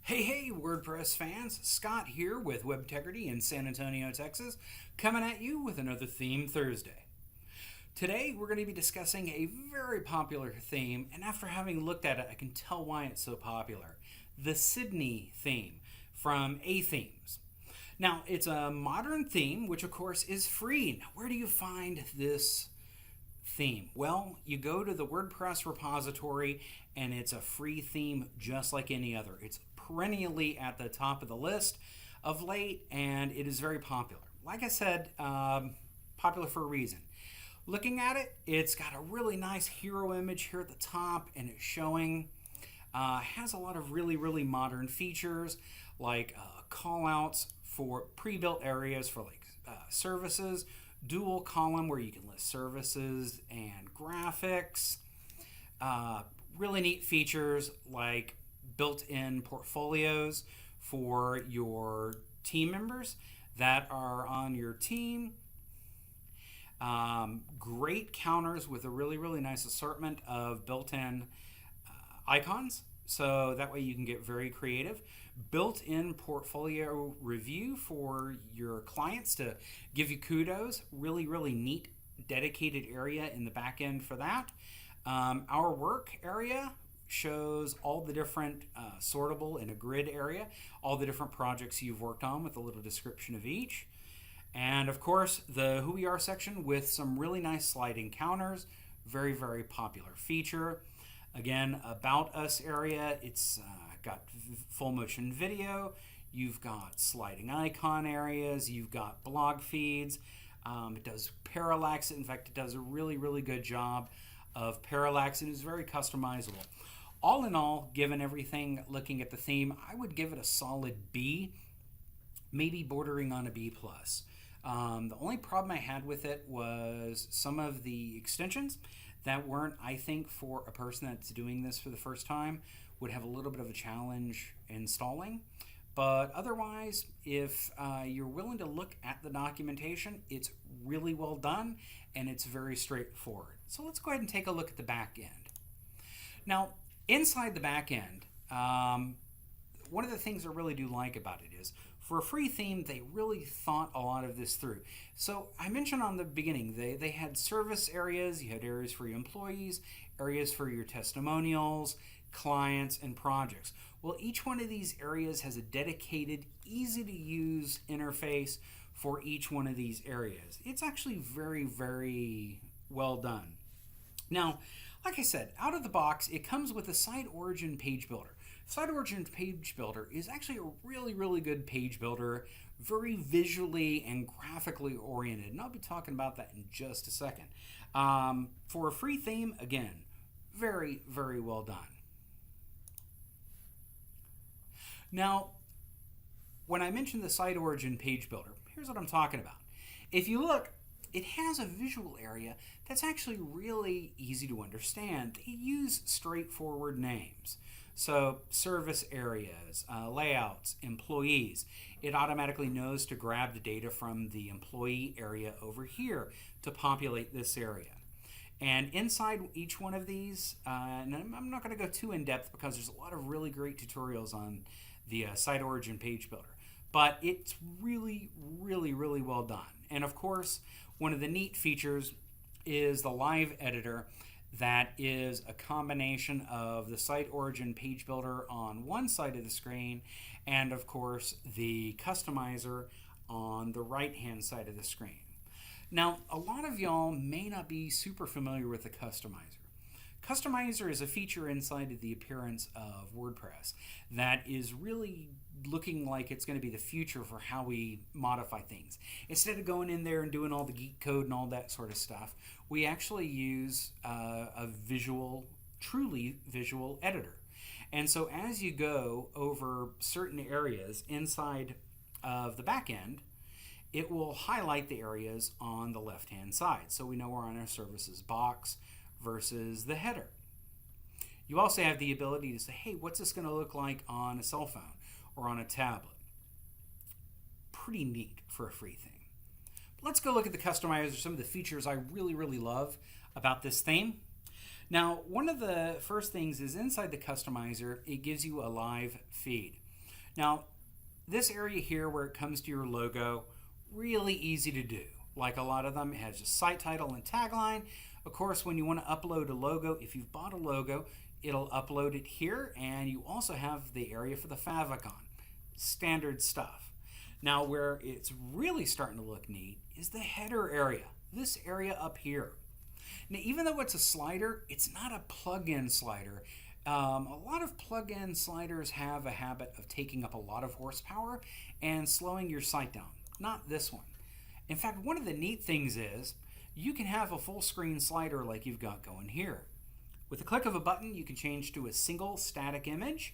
Hey, WordPress fans, Scott here with Webtegrity in San Antonio, Texas, coming at you with another Theme Thursday. Today, we're going to be discussing a very popular theme, and after having looked at it, I can tell why it's so popular. The Sydney theme from A-Themes. Now, it's a modern theme, which of course is free. Now, where do you find this theme? Well, you go to the WordPress repository and it's a free theme just like any other. It's perennially at the top of the list of late and it is very popular. Like I said, popular for a reason. Looking at it, it's got a really nice hero image here at the top and it's showing, has a lot of really modern features like call outs for pre-built areas for like services, dual column where you can list services and graphics. Really neat features like built-in portfolios for your team members that are on your team. Great counters with a really nice assortment of built-in icons, so that way you can get very creative. Built-in portfolio review for your clients to give you kudos. Really neat dedicated area in the back end for that. Our work area shows all the different sortable in a grid area, all the different projects you've worked on with a little description of each. And of course, the Who We Are section with some really nice sliding counters, very popular feature. Again, About Us area, it's got full motion video, you've got sliding icon areas, you've got blog feeds. It does parallax. In fact, it does a really good job of parallax and is very customizable. All in all, given everything, looking at the theme, I would give it a solid B, maybe bordering on a B+. The only problem I had with it was some of the extensions that weren't, I think, for a person that's doing this for the first time, would have a little bit of a challenge installing. But otherwise, if you're willing to look at the documentation, it's really well done and it's very straightforward. So let's go ahead and take a look at the back end. Now, inside the back end, one of the things I really do like about it is, for a free theme, they really thought a lot of this through. So I mentioned on the beginning, they had service areas, you had areas for your employees, areas for your testimonials, clients, and projects. Well, each one of these areas has a dedicated, easy to use interface for each one of these areas. It's actually very well done. Now, like I said, out of the box, it comes with a Site Origin Page Builder. Site Origin Page Builder is actually a really good page builder, very visually and graphically oriented, and I'll be talking about that in just a second. For a free theme, again, very well done. Now, when I mentioned the Site Origin Page Builder, here's what I'm talking about. If you look, it has a visual area that's actually really easy to understand. They use straightforward names. So service areas, layouts, employees. It automatically knows to grab the data from the employee area over here to populate this area. And inside each one of these, and I'm not going to go too in depth because there's a lot of really great tutorials on the Site Origin Page Builder. But it's really well done. And of course, one of the neat features is the live editor that is a combination of the Site Origin Page Builder on one side of the screen and of course the customizer on the right hand side of the screen. Now, a lot of y'all may not be super familiar with the customizer. Customizer is a feature inside of the appearance of WordPress that is really looking like it's going to be the future for how we modify things. Instead of going in there and doing all the geek code and all that sort of stuff, we actually use a truly visual editor. And so as you go over certain areas inside of the back end, it will highlight the areas on the left-hand side. So we know we're on our services box versus the header. You also have the ability to say, hey, what's this going to look like on a cell phone or on a tablet? Pretty neat for a free thing. But let's go look at the customizer, some of the features I really love about this theme. Now, one of the first things is inside the customizer, it gives you a live feed. Now, this area here where it comes to your logo, really easy to do. Like a lot of them, it has a site title and tagline. Of course, when you want to upload a logo, if you've bought a logo, it'll upload it here, and you also have the area for the favicon. Standard stuff. Now, where it's really starting to look neat is the header area. This area up here. Now, even though it's a slider, it's not a plug-in slider. A lot of plug-in sliders have a habit of taking up a lot of horsepower and slowing your site down. Not this one. In fact, one of the neat things is you can have a full screen slider like you've got going here. With the click of a button, you can change to a single static image.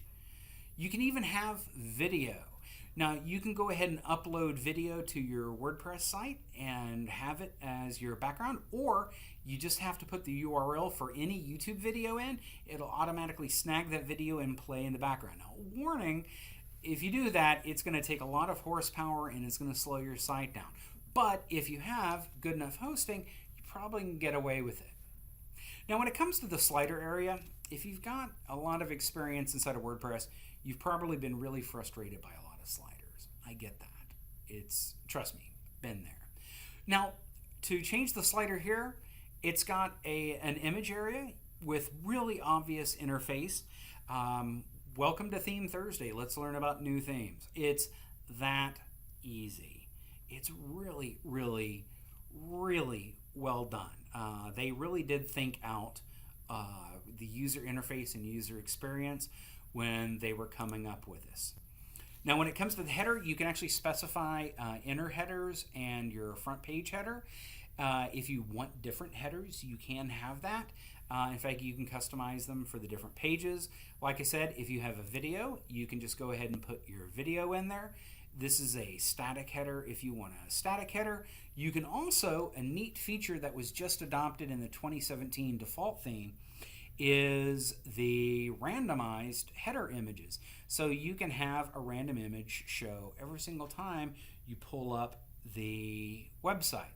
You can even have video. Now, you can go ahead and upload video to your WordPress site and have it as your background, or you just have to put the URL for any YouTube video in. It'll automatically snag that video and play in the background. Now, warning, if you do that, it's going to take a lot of horsepower and it's going to slow your site down. But if you have good enough hosting, you probably can get away with it. Now, when it comes to the slider area, if you've got a lot of experience inside of WordPress, you've probably been really frustrated by a lot of sliders. I get that. It's, trust me, been there. Now, to change the slider here, it's got an image area with really obvious interface. Welcome to Theme Thursday. Let's learn about new themes. It's that easy. It's really, really, really well done. They really did think out the user interface and user experience when they were coming up with this. Now, when it comes to the header, you can actually specify inner headers and your front page header. If you want different headers, you can have that. In fact, you can customize them for the different pages. Like I said, if you have a video, you can just go ahead and put your video in there. This is a static header if you want a static header. You can also, a neat feature that was just adopted in the 2017 default theme is the randomized header images. So you can have a random image show every single time you pull up the website.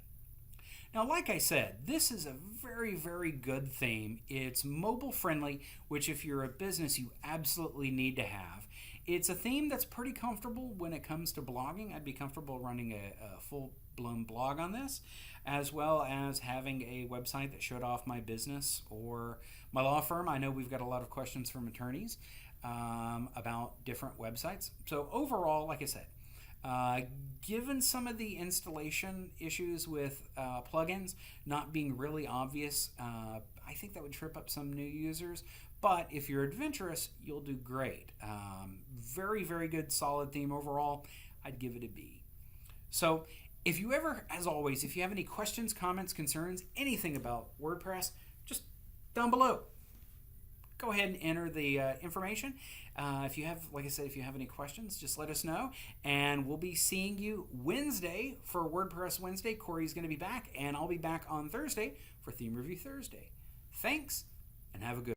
Now, like I said, this is a very, very good theme. It's mobile friendly, which if you're a business, you absolutely need to have. It's a theme that's pretty comfortable when it comes to blogging. I'd be comfortable running a full-blown blog on this, as well as having a website that showed off my business or my law firm. I know we've got a lot of questions from attorneys about different websites. So overall, like I said, given some of the installation issues with plugins not being really obvious, I think that would trip up some new users. But if you're adventurous, you'll do great. Very, very good, solid theme overall. I'd give it a B. So if you ever, as always, if you have any questions, comments, concerns, anything about WordPress, just down below. Go ahead and enter the information. If you have, like I said, if you have any questions, just let us know. And we'll be seeing you Wednesday for WordPress Wednesday. Corey's going to be back, and I'll be back on Thursday for Theme Review Thursday. Thanks, and have a good